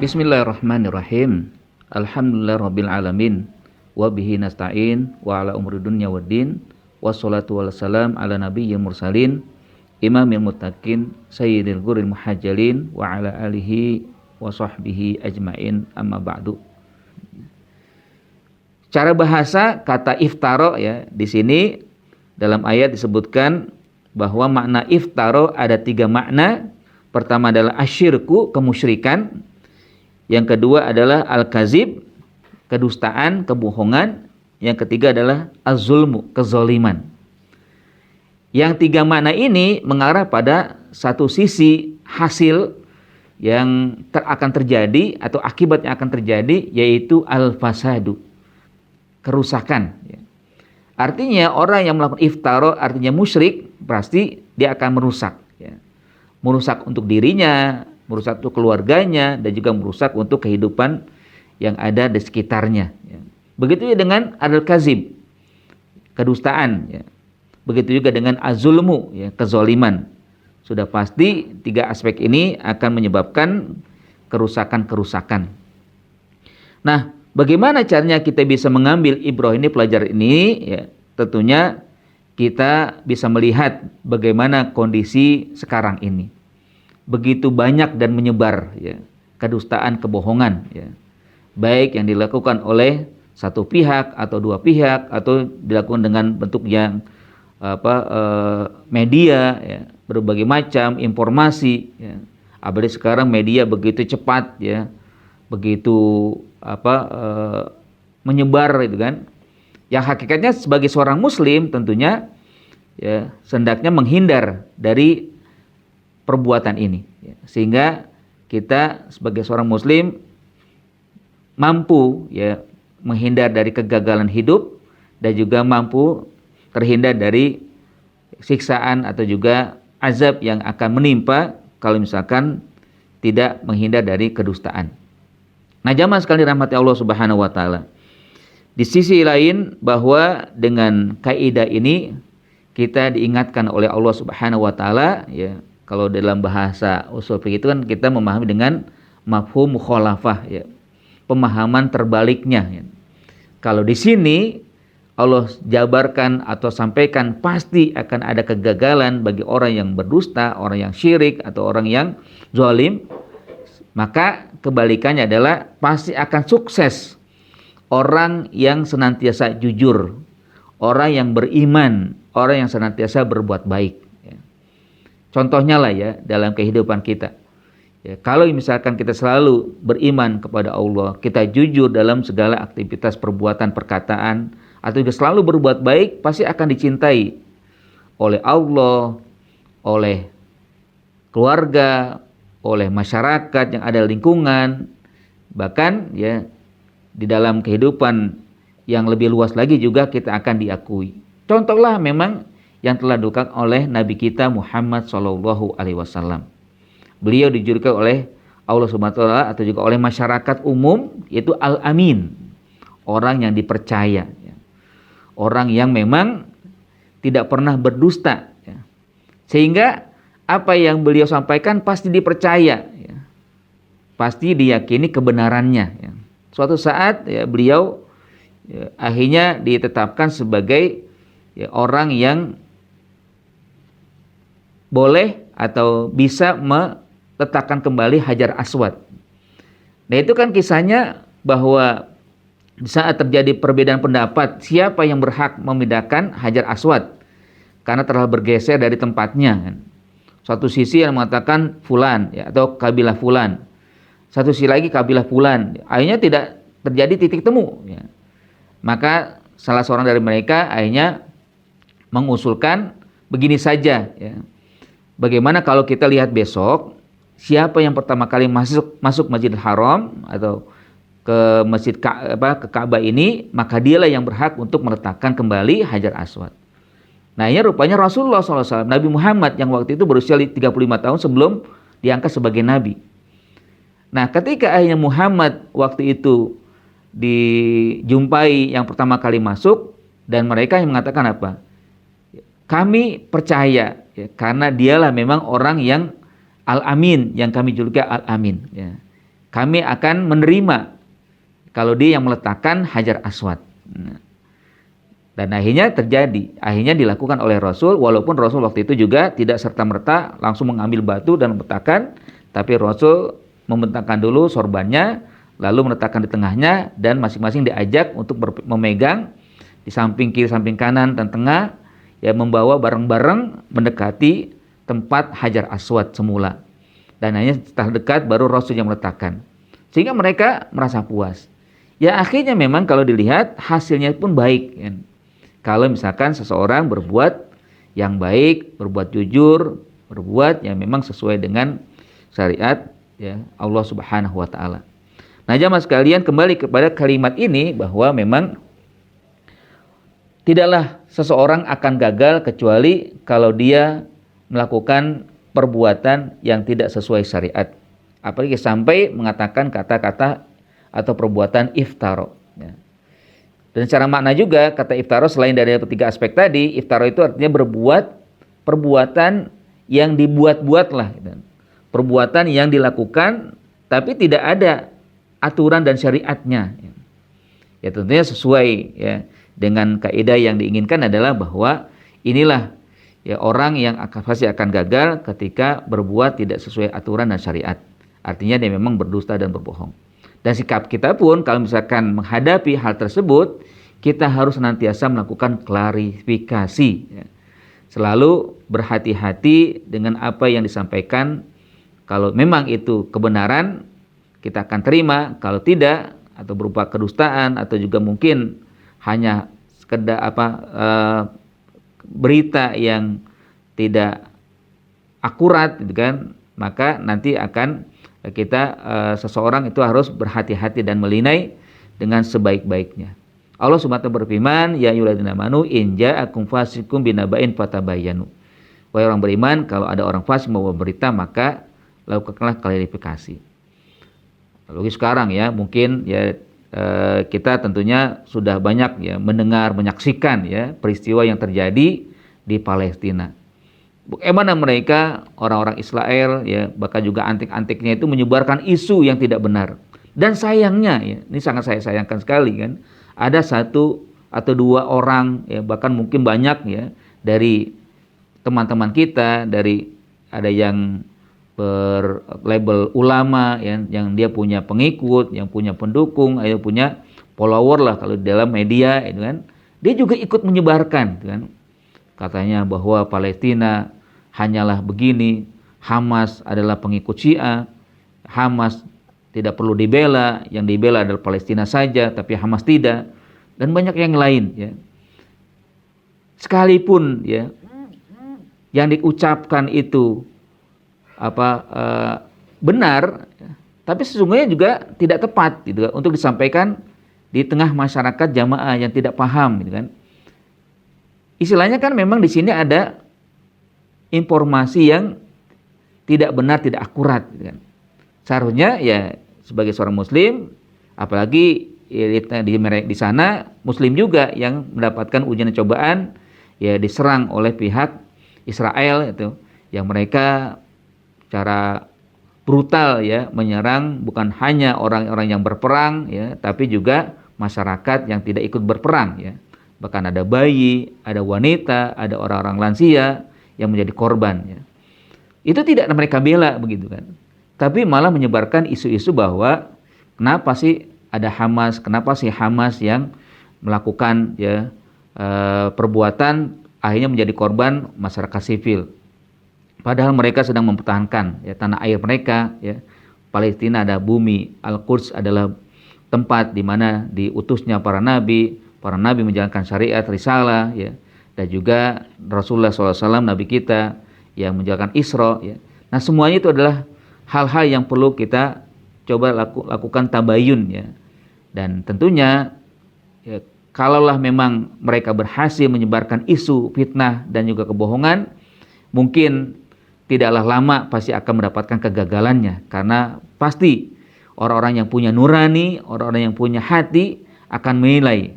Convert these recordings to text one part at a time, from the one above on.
Bismillahirrahmanirrahim. Alhamdulillahirabbil alamin. Wa bihi nasta'in wa ala umuri dunya waddin. Wassalatu wassalam ala nabiyyil mursalin imamil muttaqin sayyidil ghurril muhajjalin wa ala alihi wa sahbihi ajmain, amma ba'du. Cara bahasa kata iftaro ya, di sini dalam ayat disebutkan bahwa makna iftaro ada 3 makna. Pertama adalah asyirku, kemusyrikan. Yang kedua adalah al-kazib, kedustaan, kebohongan. Yang ketiga adalah az-zulmu, kezaliman. Yang 3 makna ini mengarah pada satu sisi hasil yang akan terjadi atau akibat yang akan terjadi, yaitu al-fasadu, kerusakan. Artinya orang yang melakukan iftaro artinya musyrik, pasti dia akan merusak. Merusak untuk dirinya, merusak untuk keluarganya, dan juga merusak untuk kehidupan yang ada di sekitarnya. Begitu juga dengan al-kazib, kedustaan. Begitu juga dengan az-zulmu, kezaliman. Sudah pasti 3 aspek ini akan menyebabkan kerusakan-kerusakan. Nah, bagaimana caranya kita bisa mengambil ibrah ini, pelajaran ini? Tentunya kita bisa melihat bagaimana kondisi sekarang ini. Begitu banyak dan menyebar kedustaan, kebohongan, baik yang dilakukan oleh satu pihak atau 2 pihak, atau dilakukan dengan bentuk yang media, berbagai macam informasi. Apalagi sekarang media begitu cepat, begitu menyebar, itu kan. Yang hakikatnya sebagai seorang muslim tentunya hendaknya menghindar dari perbuatan ini, sehingga kita sebagai seorang muslim mampu menghindar dari kegagalan hidup, dan juga mampu terhindar dari siksaan atau juga azab yang akan menimpa kalau misalkan tidak menghindar dari kedustaan. Nah, jamaah sekalian rahmati Allah Subhanahu wa taala. Di sisi lain, bahwa dengan kaidah ini kita diingatkan oleh Allah Subhanahu wa taala, kalau dalam bahasa usul fikih itu kan kita memahami dengan mafhum mukhalafah, pemahaman terbaliknya. Kalau di sini Allah jabarkan atau sampaikan pasti akan ada kegagalan bagi orang yang berdusta, orang yang syirik, atau orang yang zalim, maka kebalikannya adalah pasti akan sukses orang yang senantiasa jujur, orang yang beriman, orang yang senantiasa berbuat baik. Contohnya lah dalam kehidupan kita. Kalau misalkan kita selalu beriman kepada Allah, kita jujur dalam segala aktivitas perbuatan, perkataan, atau juga selalu berbuat baik, pasti akan dicintai oleh Allah, oleh keluarga, oleh masyarakat yang ada lingkungan, bahkan di dalam kehidupan yang lebih luas lagi juga kita akan diakui. Contohlah memang yang telah dilakukan oleh Nabi kita Muhammad SAW. Beliau dijuluki oleh Allah Subhanahu wa taala atau juga oleh masyarakat umum, yaitu Al-Amin, orang yang dipercaya, orang yang memang tidak pernah berdusta, sehingga apa yang beliau sampaikan pasti dipercaya, pasti diyakini kebenarannya. Suatu saat beliau akhirnya ditetapkan sebagai orang yang boleh atau bisa meletakkan kembali Hajar Aswad. Nah, itu kan kisahnya bahwa saat terjadi perbedaan pendapat siapa yang berhak memindahkan Hajar Aswad karena telah bergeser dari tempatnya. Satu sisi yang mengatakan fulan atau kabilah fulan, satu sisi lagi kabilah fulan. Akhirnya tidak terjadi titik temu. Maka salah seorang dari mereka akhirnya mengusulkan begini saja. Bagaimana kalau kita lihat besok siapa yang pertama kali masuk Masjidil Haram atau ke masjid ke Ka'bah ini, maka dialah yang berhak untuk meletakkan kembali Hajar Aswad. Nah, ini rupanya Rasulullah SAW, Nabi Muhammad yang waktu itu berusia 35 tahun sebelum diangkat sebagai Nabi. Nah, ketika akhirnya Muhammad waktu itu dijumpai yang pertama kali masuk, dan mereka yang mengatakan apa? Kami percaya karena dialah memang orang yang Al-Amin, yang kami juluki Al-Amin. kami akan menerima kalau dia yang meletakkan Hajar Aswad. Dan akhirnya dilakukan oleh Rasul, walaupun Rasul waktu itu juga tidak serta-merta langsung mengambil batu dan meletakkan, tapi Rasul membentangkan dulu sorbannya, lalu meletakkan di tengahnya, dan masing-masing diajak untuk memegang di samping kiri, samping kanan, dan tengah, ya, membawa bareng-bareng mendekati tempat Hajar Aswad semula. Dan hanya setelah dekat baru Rasul yang meletakkan. Sehingga mereka merasa puas. Ya akhirnya memang kalau dilihat hasilnya pun baik, kan? Kalau misalkan seseorang berbuat yang baik, berbuat jujur, berbuat yang memang sesuai dengan syariat, ya, Allah Subhanahu wa taala. Nah, jamaah sekalian, kembali kepada kalimat ini bahwa memang tidaklah seseorang akan gagal kecuali kalau dia melakukan perbuatan yang tidak sesuai syariat. Apalagi sampai mengatakan kata-kata atau perbuatan iftara, ya. Dan secara makna juga kata iftara selain dari tiga aspek tadi, iftara itu artinya berbuat perbuatan yang dibuat-buat lah, gitu. Perbuatan yang dilakukan tapi tidak ada aturan dan syariatnya. Ya tentunya sesuai, ya, dengan kaidah yang diinginkan adalah bahwa inilah, ya, orang yang pasti akan gagal ketika berbuat tidak sesuai aturan dan syariat. Artinya dia memang berdusta dan berbohong. Dan sikap kita pun kalau misalkan menghadapi hal tersebut, kita harus senantiasa melakukan klarifikasi, ya. Selalu berhati-hati dengan apa yang disampaikan. Kalau memang itu kebenaran, kita akan terima. Kalau tidak, atau berupa kedustaan, atau juga mungkin hanya sekedar berita yang tidak akurat, gitu kan, maka nanti akan seseorang itu harus berhati-hati dan melinai dengan sebaik-baiknya. Allah Subhanahu wa ta'ala berfirman, ya ayyuhalladzina amanu in ja'akum fasiqun binaba'in fatabayyanu. Wahai orang beriman, kalau ada orang fasik membawa berita, maka lakukanlah klarifikasi. Lalu sekarang, ya, mungkin, ya, kita tentunya sudah banyak, ya, mendengar, menyaksikan, ya, peristiwa yang terjadi di Palestina. Bagaimana mereka orang-orang Israel, ya, bahkan juga antik-antiknya itu menyebarkan isu yang tidak benar. Dan sayangnya, ya, ini sangat saya sayangkan sekali, kan, ada satu atau dua orang, ya, bahkan mungkin banyak, ya, dari teman-teman kita, dari ada yang berlabel ulama, ya, yang dia punya pengikut, yang punya pendukung, yang punya follower lah kalau di dalam media, itu kan, dia juga ikut menyebarkan, kan, katanya bahwa Palestina hanyalah begini, Hamas adalah pengikut Syiah, Hamas tidak perlu dibela, yang dibela adalah Palestina saja, tapi Hamas tidak, dan banyak yang lain, ya. Sekalipun, ya, yang diucapkan itu benar, tapi sesungguhnya juga tidak tepat, gitu kan, untuk disampaikan di tengah masyarakat jamaah yang tidak paham, gitu kan. Istilahnya kan memang di sini ada informasi yang tidak benar, tidak akurat, gitu kan. Seharusnya, ya, sebagai seorang muslim, apalagi, ya, di sana muslim juga yang mendapatkan ujian dan cobaan, ya, diserang oleh pihak Israel itu, yang mereka secara brutal, ya, menyerang bukan hanya orang-orang yang berperang, ya, tapi juga masyarakat yang tidak ikut berperang, ya. Bahkan ada bayi, ada wanita, ada orang-orang lansia yang menjadi korban, ya. Itu tidak mereka bela, begitu kan. Tapi malah menyebarkan isu-isu bahwa kenapa sih ada Hamas, kenapa sih Hamas yang melakukan, ya, perbuatan akhirnya menjadi korban masyarakat sipil. Padahal mereka sedang mempertahankan, ya, tanah air mereka, ya. Palestina ada bumi, Al-Quds adalah tempat di mana diutusnya para nabi menjalankan syariat, risalah, ya. Dan juga Rasulullah SAW, nabi kita yang menjalankan Isra, ya. Nah, semuanya itu adalah hal-hal yang perlu kita coba lakukan tabayun, ya. Dan tentunya, ya, kalaulah memang mereka berhasil menyebarkan isu fitnah dan juga kebohongan, mungkin tidaklah lama pasti akan mendapatkan kegagalannya, karena pasti orang-orang yang punya nurani, orang-orang yang punya hati akan menilai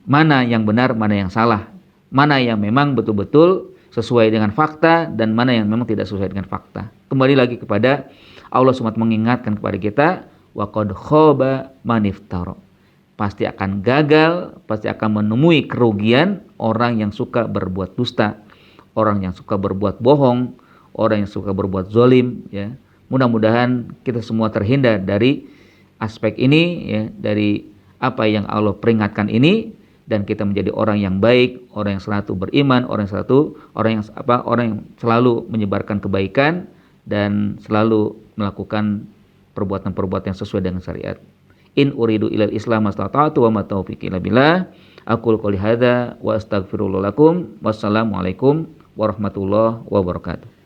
mana yang benar, mana yang salah, mana yang memang betul-betul sesuai dengan fakta dan mana yang memang tidak sesuai dengan fakta. Kembali lagi kepada Allah SWT mengingatkan kepada kita, wa qad khaba man iftara. Pasti akan gagal, pasti akan menemui kerugian orang yang suka berbuat dusta, orang yang suka berbuat bohong, orang yang suka berbuat zalim, ya. Mudah-mudahan kita semua terhindar dari aspek ini, ya, dari apa yang Allah peringatkan ini, dan kita menjadi orang yang baik, orang yang selalu beriman, orang yang selalu menyebarkan kebaikan dan selalu melakukan perbuatan-perbuatan yang sesuai dengan syariat. In uridu ilal islam mastata'tu wa ma taufiqi illa billah. Aqulu qouli hadza wa astaghfirullah lakum. Wassalamualaikum warahmatullahi wabarakatuh.